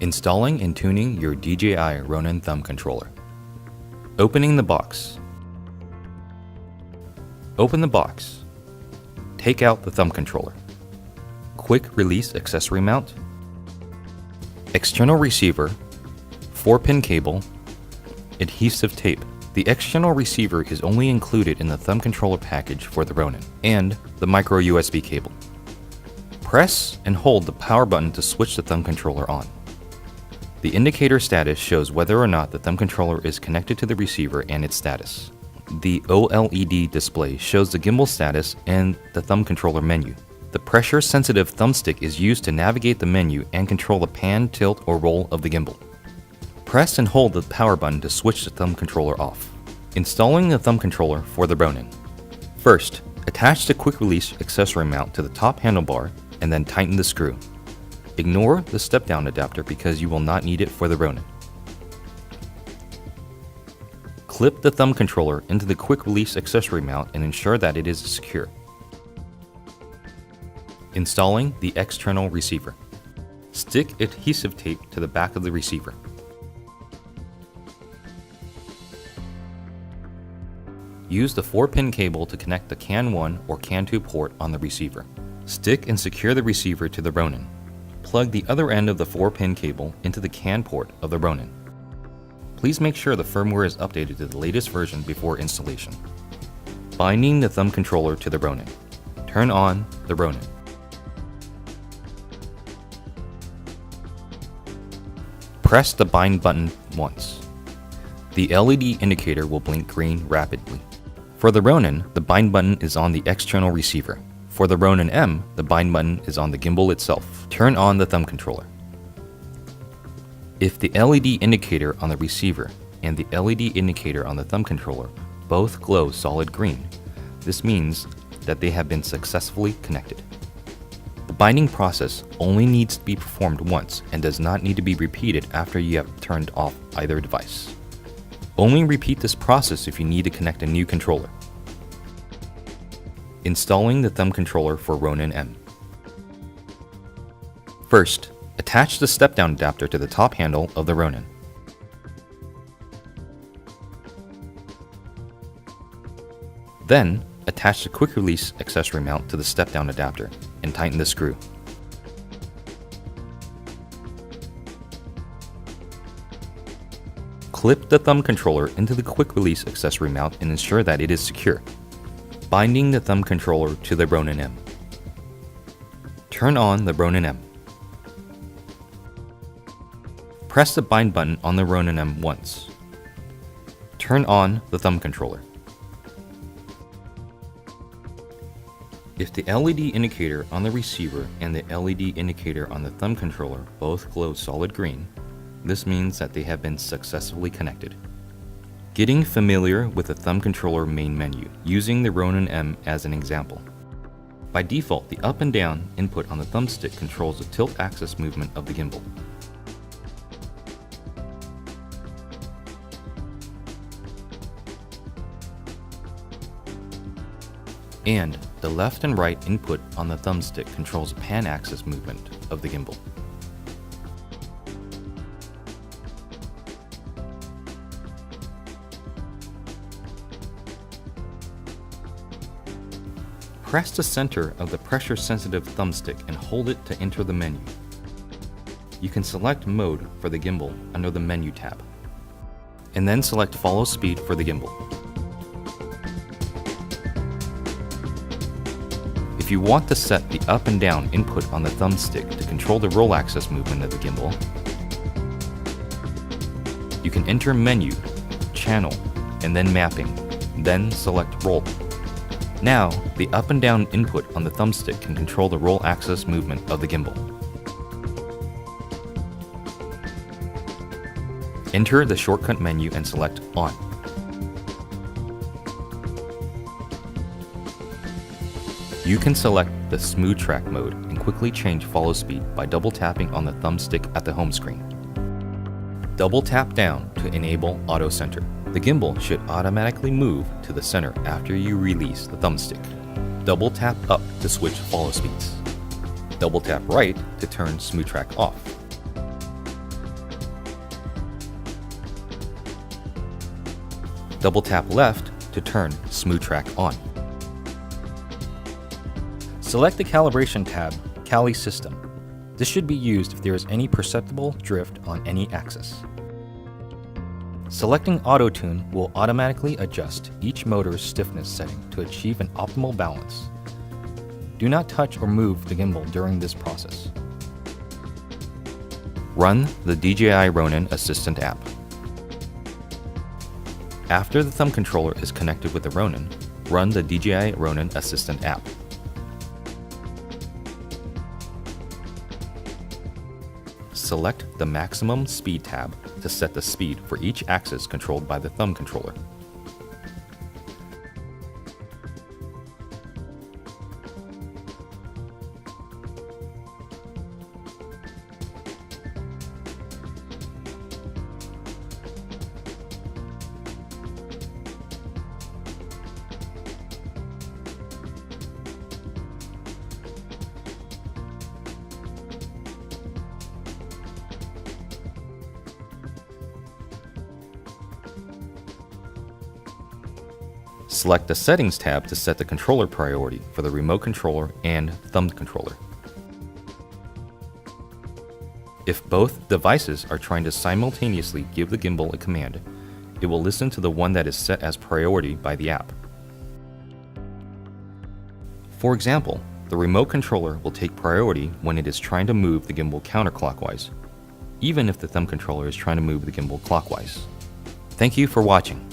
Installing and tuning your DJI Ronin Thumb controller. Opening the box. Open the box. Take out the thumb controller. Quick release accessory mount. External receiver. 4-pin cable. Adhesive tape. The external receiver is only included in the thumb controller package for the Ronin, and the micro USB cable. Press and hold the power button to switch the thumb controller on. The indicator status shows whether or not the thumb controller is connected to the receiver and its status. The OLED display shows the gimbal status and the thumb controller menu. The pressure-sensitive thumbstick is used to navigate the menu and control the pan, tilt, or roll of the gimbal. Press and hold the power button to switch the thumb controller off. Installing the thumb controller for the Ronin. First, attach the quick-release accessory mount to the top handlebar and then tighten the screw. Ignore the step-down adapter because you will not need it for the Ronin. Clip the thumb controller into the quick-release accessory mount and ensure that it is secure. Installing the external receiver. Stick adhesive tape to the back of the receiver. Use the 4-pin cable to connect the CAN 1 or CAN 2 port on the receiver. Stick and secure the receiver to the Ronin. Plug the other end of the 4-pin cable into the CAN port of the Ronin. Please make sure the firmware is updated to the latest version before installation. Binding the thumb controller to the Ronin. Turn on the Ronin. Press the bind button once. The LED indicator will blink green rapidly. For the Ronin, the bind button is on the external receiver. For the Ronin M, the bind button is on the gimbal itself. Turn on the thumb controller. If the LED indicator on the receiver and the LED indicator on the thumb controller both glow solid green, this means that they have been successfully connected. The binding process only needs to be performed once and does not need to be repeated after you have turned off either device. Only repeat this process if you need to connect a new controller. Installing the thumb controller for Ronin M. First, attach the step-down adapter to the top handle of the Ronin. Then, attach the quick-release accessory mount to the step-down adapter and tighten the screw. Clip the thumb controller into the quick-release accessory mount and ensure that it is secure. Binding the thumb controller to the Ronin M. Turn on the Ronin M. Press the bind button on the Ronin M once. Turn on the thumb controller. If the LED indicator on the receiver and the LED indicator on the thumb controller both glow solid green, this means that they have been successfully connected. Getting familiar with the thumb controller main menu, using the Ronin M as an example. By default, the up and down input on the thumbstick controls the tilt axis movement of the gimbal. And the left and right input on the thumbstick controls the pan axis movement of the gimbal. Press the center of the pressure-sensitive thumbstick and hold it to enter the menu. You can select mode for the gimbal under the menu tab, and then select follow speed for the gimbal. If you want to set the up and down input on the thumbstick to control the roll axis movement of the gimbal, you can enter menu, channel, and then mapping, then select roll. Now, the up and down input on the thumbstick can control the roll axis movement of the gimbal. Enter the shortcut menu and select On. You can select the smooth track mode and quickly change follow speed by double tapping on the thumbstick at the home screen. Double tap down to enable auto center. The gimbal should automatically move to the center after you release the thumbstick. Double tap up to switch follow speeds. Double tap right to turn smooth track off. Double tap left to turn Smooth Track on. Select the calibration tab, Cali System. This should be used if there is any perceptible drift on any axis. Selecting Auto Tune will automatically adjust each motor's stiffness setting to achieve an optimal balance. Do not touch or move the gimbal during this process. Run the DJI Ronin Assistant app. After the thumb controller is connected with the Ronin, run the DJI Ronin Assistant app. Select the Maximum Speed tab to set the speed for each axis controlled by the thumb controller. Select the Settings tab to set the controller priority for the remote controller and thumb controller. If both devices are trying to simultaneously give the gimbal a command, it will listen to the one that is set as priority by the app. For example, the remote controller will take priority when it is trying to move the gimbal counterclockwise, even if the thumb controller is trying to move the gimbal clockwise. Thank you for watching.